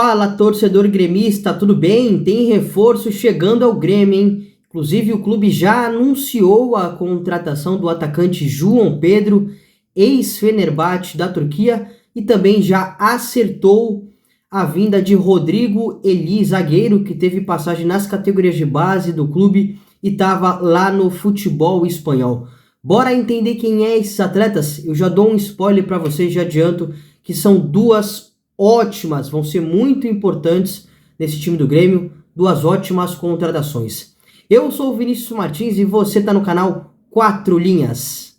Fala, torcedor gremista, tudo bem? Tem reforço chegando ao Grêmio, hein? Inclusive, o clube já anunciou a contratação do atacante João Pedro, ex-Fenerbahçe da Turquia, e também já acertou a vinda de Rodrigo Eli, zagueiro, que teve passagem nas categorias de base do clube e estava lá no futebol espanhol. Bora entender quem é esses atletas? Eu já dou um spoiler para vocês, já adianto que são duas ótimas, vão ser muito importantes nesse time do Grêmio, duas ótimas contratações. Eu sou o Vinícius Martins e você está no canal 4 Linhas.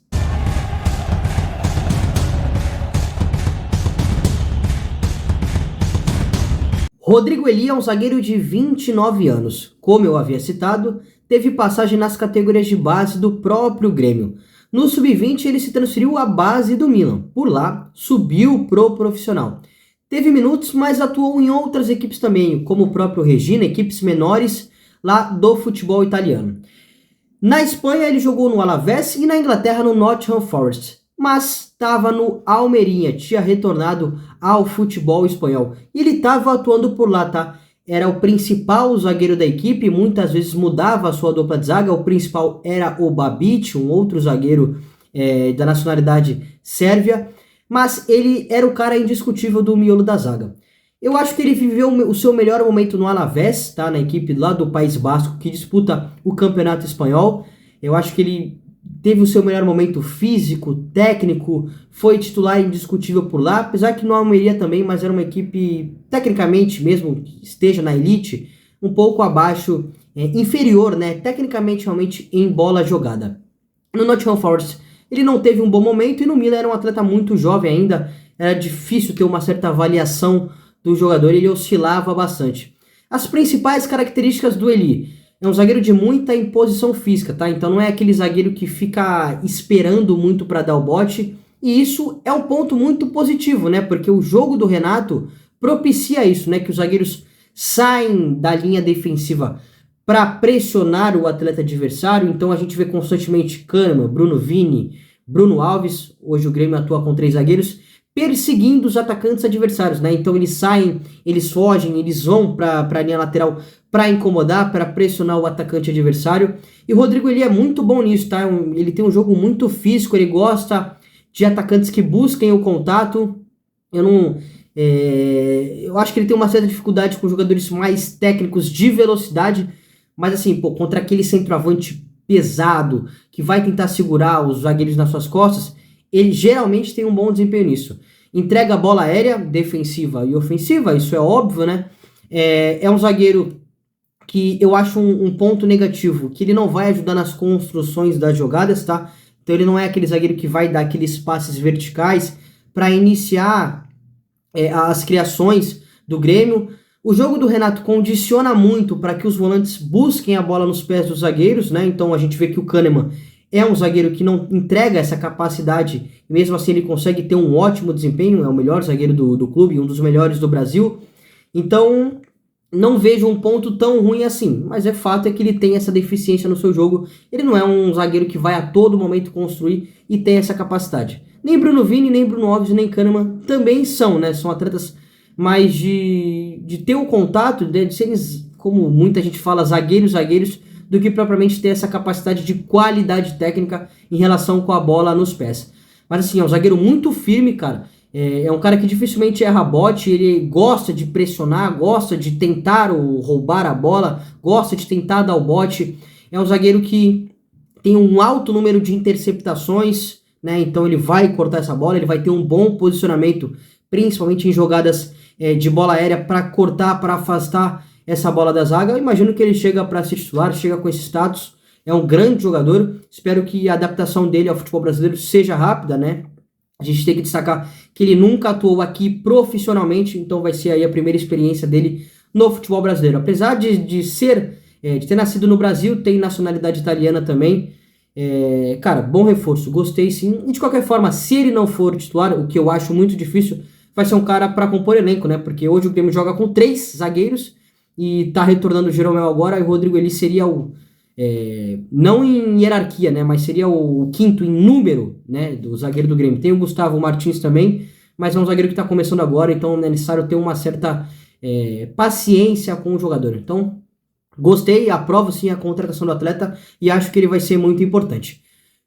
Rodrigo Eli é um zagueiro de 29 anos. Como eu havia citado, teve passagem nas categorias de base do próprio Grêmio. No Sub-20 ele se transferiu à base do Milan. Por lá, subiu pro profissional. Teve minutos, mas atuou em outras equipes também, como o próprio Regina, equipes menores lá do futebol italiano. Na Espanha ele jogou no Alavés e na Inglaterra no Nottingham Forest, mas estava no Almeria, tinha retornado ao futebol espanhol. E ele estava atuando por lá, tá? Era o principal zagueiro da equipe, muitas vezes mudava a sua dupla de zaga, o principal era o Babic, um outro zagueiro da nacionalidade sérvia, mas ele era o cara indiscutível do miolo da zaga. Eu acho que ele viveu o seu melhor momento no Alavés, tá? Na equipe lá do País Basco, que disputa o Campeonato Espanhol. Eu acho que ele teve o seu melhor momento físico, técnico, foi titular indiscutível por lá, apesar que no Almeria também, mas era uma equipe, tecnicamente mesmo, esteja na elite, um pouco abaixo, inferior, né? Tecnicamente, realmente, em bola jogada. No Nottingham Forest, ele não teve um bom momento e no Milan era um atleta muito jovem ainda, era difícil ter uma certa avaliação do jogador, ele oscilava bastante. As principais características do Eli: é um zagueiro de muita imposição física, tá? Então não é aquele zagueiro que fica esperando muito para dar o bote, e isso é um ponto muito positivo, né? Porque o jogo do Renato propicia isso, né? Que os zagueiros saem da linha defensiva para pressionar o atleta adversário. Então a gente vê constantemente Kahneman, Bruno Vini, Bruno Alves, hoje o Grêmio atua com 3 zagueiros, perseguindo os atacantes adversários, né? Então eles saem, eles fogem, eles vão para a linha lateral para incomodar, para pressionar o atacante adversário. E o Rodrigo ele é muito bom nisso, tá? Ele tem um jogo muito físico, ele gosta de atacantes que busquem o contato. Eu acho que ele tem uma certa dificuldade com jogadores mais técnicos de velocidade, mas assim, pô, contra aquele centroavante pesado que vai tentar segurar os zagueiros nas suas costas, ele geralmente tem um bom desempenho nisso. Entrega a bola aérea, defensiva e ofensiva, isso é óbvio, né? É um zagueiro que eu acho um ponto negativo, que ele não vai ajudar nas construções das jogadas, tá? Então ele não é aquele zagueiro que vai dar aqueles passes verticais para iniciar as criações do Grêmio. O jogo do Renato condiciona muito para que os volantes busquem a bola nos pés dos zagueiros, né? Então a gente vê que o Kahneman é um zagueiro que não entrega essa capacidade, e mesmo assim ele consegue ter um ótimo desempenho, é o melhor zagueiro do clube, um dos melhores do Brasil. Então não vejo um ponto tão ruim assim, mas é fato que ele tem essa deficiência no seu jogo. Ele não é um zagueiro que vai a todo momento construir e tem essa capacidade. Nem Bruno Vini, nem Bruno Alves, nem Kahneman também são, né? São atletas mais de ter o contato, de serem, como muita gente fala, zagueiros, do que propriamente ter essa capacidade de qualidade técnica em relação com a bola nos pés. Mas assim, é um zagueiro muito firme, cara. É um cara que dificilmente erra bote, ele gosta de pressionar, gosta de tentar roubar a bola, gosta de tentar dar o bote. É um zagueiro que tem um alto número de interceptações, né? Então ele vai cortar essa bola, ele vai ter um bom posicionamento, principalmente em jogadas de bola aérea, para cortar, para afastar essa bola da zaga. Eu imagino que ele chega para ser titular, chega com esse status, é um grande jogador. Espero que a adaptação dele ao futebol brasileiro seja rápida, né? A gente tem que destacar que ele nunca atuou aqui profissionalmente, então vai ser aí a primeira experiência dele no futebol brasileiro. Apesar de ter nascido no Brasil, tem nacionalidade italiana também. Cara, bom reforço, gostei sim. E de qualquer forma, se ele não for titular, o que eu acho muito difícil, vai ser um cara para compor elenco, né? Porque hoje o Grêmio joga com 3 zagueiros e tá retornando o Jeromel agora, e o Rodrigo ele seria não em hierarquia, né, mas seria o quinto em número, né, do zagueiro do Grêmio. Tem o Gustavo Martins também, mas é um zagueiro que está começando agora, então é necessário ter uma certa paciência com o jogador. Então, gostei, aprovo sim a contratação do atleta e acho que ele vai ser muito importante.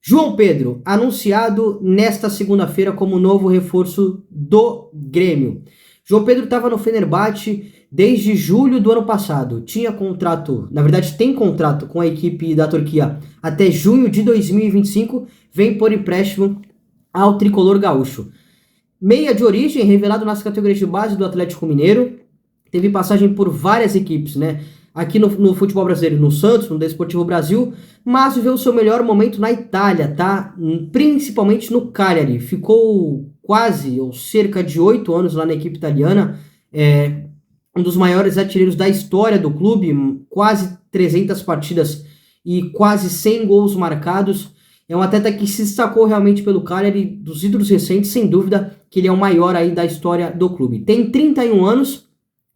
João Pedro, anunciado nesta segunda-feira como novo reforço do Grêmio. João Pedro estava no Fenerbahçe desde julho do ano passado. Tinha contrato, na verdade tem contrato com a equipe da Turquia até junho de 2025. Vem por empréstimo ao tricolor gaúcho. Meia de origem, revelado nas categorias de base do Atlético Mineiro. Teve passagem por várias equipes, né? Aqui no futebol brasileiro, no Santos, no Desportivo Brasil, mas viveu o seu melhor momento na Itália, tá? Principalmente no Cagliari. Ficou quase, ou cerca de 8 anos lá na equipe italiana, um dos maiores artilheiros da história do clube, quase 300 partidas e quase 100 gols marcados. É um atleta que se destacou realmente pelo Cagliari, dos ídolos recentes, sem dúvida que ele é o maior aí da história do clube. Tem 31 anos,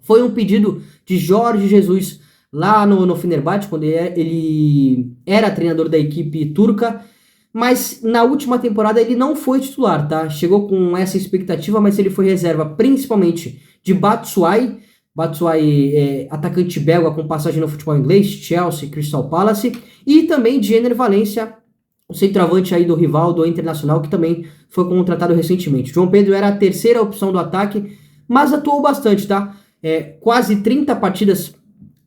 foi um pedido de Jorge Jesus lá no Fenerbahçe, quando ele era treinador da equipe turca, mas na última temporada ele não foi titular, tá? Chegou com essa expectativa, mas ele foi reserva principalmente de Batshuayi. Batshuayi atacante belga com passagem no futebol inglês, Chelsea, Crystal Palace, e também de Ener Valencia, o centroavante aí do rival, do Internacional, que também foi contratado recentemente. João Pedro era a terceira opção do ataque, mas atuou bastante, tá? Quase 30 partidas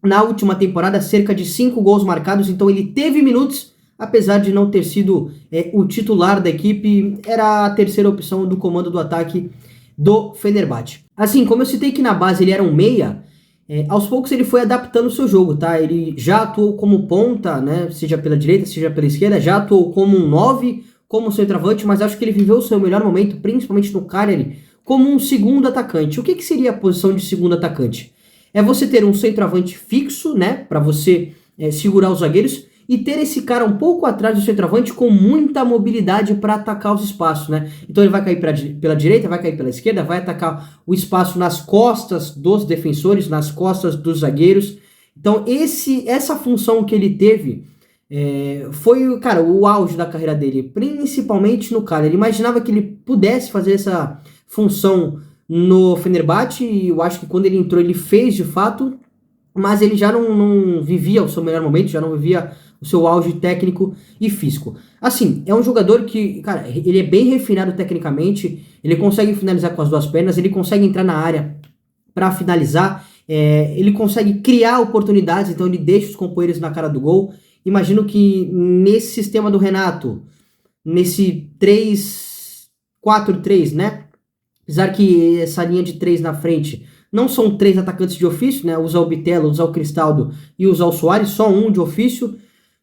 na última temporada, cerca de 5 gols marcados, então ele teve minutos, apesar de não ter sido o titular da equipe, era a terceira opção do comando do ataque do Fenerbahçe. Assim, como eu citei que na base ele era um meia, aos poucos ele foi adaptando o seu jogo, tá? Ele já atuou como ponta, né? Seja pela direita, seja pela esquerda, já atuou como um 9, como centroavante, mas acho que ele viveu o seu melhor momento, principalmente no Cagliari, como um segundo atacante. O que seria a posição de segundo atacante? É você ter um centroavante fixo, né, para você segurar os zagueiros, e ter esse cara um pouco atrás do centroavante com muita mobilidade para atacar os espaços, né? Então ele vai cair pela direita, vai cair pela esquerda, vai atacar o espaço nas costas dos defensores, nas costas dos zagueiros. Então essa função que ele teve foi, cara, o auge da carreira dele, principalmente no Cagliari. Ele imaginava que ele pudesse fazer essa função no Fenerbahçe, e eu acho que quando ele entrou ele fez de fato, mas ele já não vivia o seu melhor momento, já não vivia o seu auge técnico e físico. Assim, é um jogador que, cara, ele é bem refinado tecnicamente, ele consegue finalizar com as duas pernas, ele consegue entrar na área para finalizar, ele consegue criar oportunidades, então ele deixa os companheiros na cara do gol. Imagino que nesse sistema do Renato, nesse 3-4-3, né? Apesar que essa linha de 3 na frente não são 3 atacantes de ofício, né? Usar o Bitelo, usar o Cristaldo e usar o Soares, só um de ofício.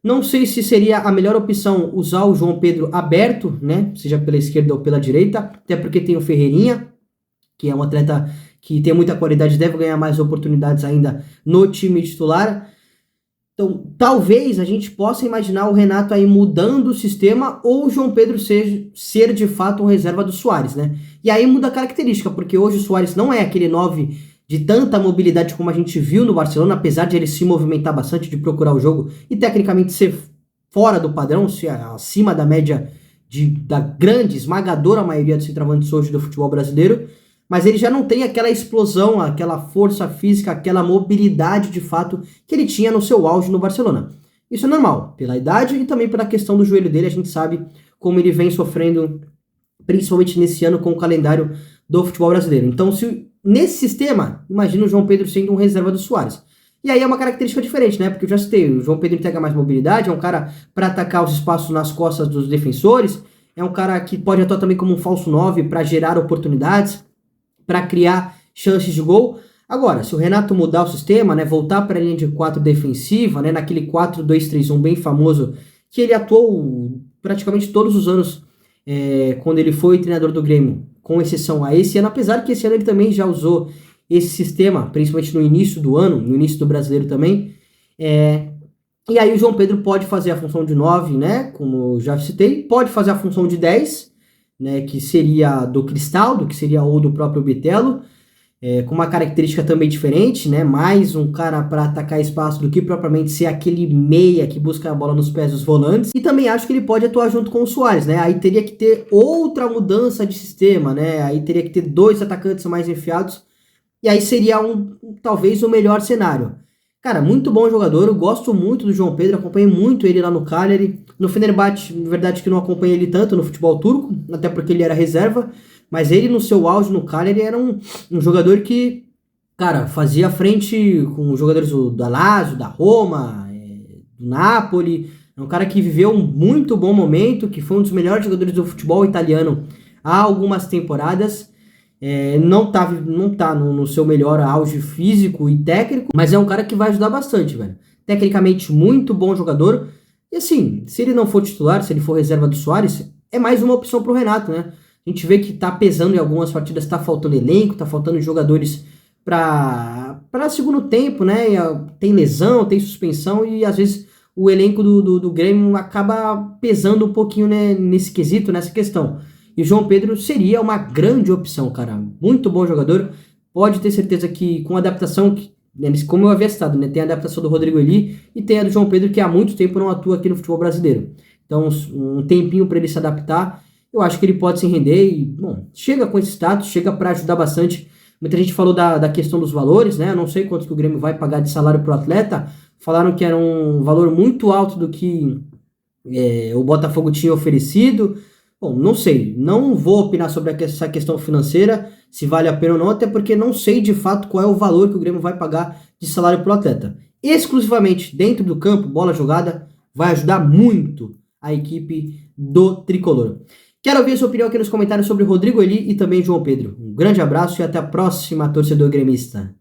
Não sei se seria a melhor opção usar o João Pedro aberto, né? Seja pela esquerda ou pela direita, até porque tem o Ferreirinha, que é um atleta que tem muita qualidade, deve ganhar mais oportunidades ainda no time titular. Então, talvez a gente possa imaginar o Renato aí mudando o sistema, ou o João Pedro ser de fato um reserva do Soares, né? E aí muda a característica, porque hoje o Soares não é aquele 9 de tanta mobilidade como a gente viu no Barcelona, apesar de ele se movimentar bastante, de procurar o jogo e tecnicamente ser fora do padrão, ser acima da média da grande, esmagadora maioria dos centroavantes hoje do futebol brasileiro. Mas ele já não tem aquela explosão, aquela força física, aquela mobilidade de fato que ele tinha no seu auge no Barcelona. Isso é normal, pela idade e também pela questão do joelho dele. A gente sabe como ele vem sofrendo, principalmente nesse ano, com o calendário do futebol brasileiro. Então, nesse sistema, imagina o João Pedro sendo um reserva do Soares. E aí é uma característica diferente, né? Porque eu já citei, o João Pedro entrega mais mobilidade, é um cara para atacar os espaços nas costas dos defensores, é um cara que pode atuar também como um falso 9 para gerar oportunidades, para criar chances de gol. Agora, se o Renato mudar o sistema, né, voltar para a linha de 4 defensiva, né, naquele 4-2-3-1 bem famoso, que ele atuou praticamente todos os anos quando ele foi treinador do Grêmio, com exceção a esse ano, apesar que esse ano ele também já usou esse sistema, principalmente no início do ano, no início do Brasileiro também. E aí o João Pedro pode fazer a função de 9, né, como eu já citei, pode fazer a função de 10, né, que seria do Cristaldo, que seria ou do próprio Bitelo, com uma característica também diferente, né, mais um cara para atacar espaço do que propriamente ser aquele meia que busca a bola nos pés dos volantes. E também acho que ele pode atuar junto com o Soares, né, aí teria que ter outra mudança de sistema, né, aí teria que ter 2 atacantes mais enfiados, e aí seria talvez o melhor cenário. Cara, muito bom jogador, eu gosto muito do João Pedro, acompanhei muito ele lá no Cagliari. No Fenerbahçe, na verdade que não acompanhei ele tanto no futebol turco, até porque ele era reserva, mas ele no seu auge no Cagliari era um jogador que, cara, fazia frente com os jogadores da Lazio, da Roma, do Napoli. É um cara que viveu um muito bom momento, que foi um dos melhores jogadores do futebol italiano há algumas temporadas. Não tá no seu melhor auge físico e técnico, mas é um cara que vai ajudar bastante, velho. Tecnicamente, muito bom jogador. E assim, se ele não for titular, se ele for reserva do Suárez, é mais uma opção pro Renato, né? A gente vê que tá pesando em algumas partidas, tá faltando elenco, tá faltando jogadores para segundo tempo, né? Tem lesão, tem suspensão e às vezes o elenco do Grêmio acaba pesando um pouquinho, né, nesse quesito, nessa questão. E o João Pedro seria uma grande opção, cara. Muito bom jogador. Pode ter certeza que com a adaptação, como eu havia citado, né, tem a adaptação do Rodrigo Eli e tem a do João Pedro, que há muito tempo não atua aqui no futebol brasileiro. Então, um tempinho para ele se adaptar, eu acho que ele pode se render e, bom, chega com esse status, chega para ajudar bastante. Muita gente falou da questão dos valores, né? Eu não sei quanto que o Grêmio vai pagar de salário pro atleta. Falaram que era um valor muito alto do que o Botafogo tinha oferecido. Bom, não sei, não vou opinar sobre essa questão financeira, se vale a pena ou não, até porque não sei de fato qual é o valor que o Grêmio vai pagar de salário pro atleta. Exclusivamente dentro do campo, bola jogada, vai ajudar muito a equipe do Tricolor. Quero ouvir a sua opinião aqui nos comentários sobre Rodrigo Eli e também João Pedro. Um grande abraço e até a próxima, torcedor gremista.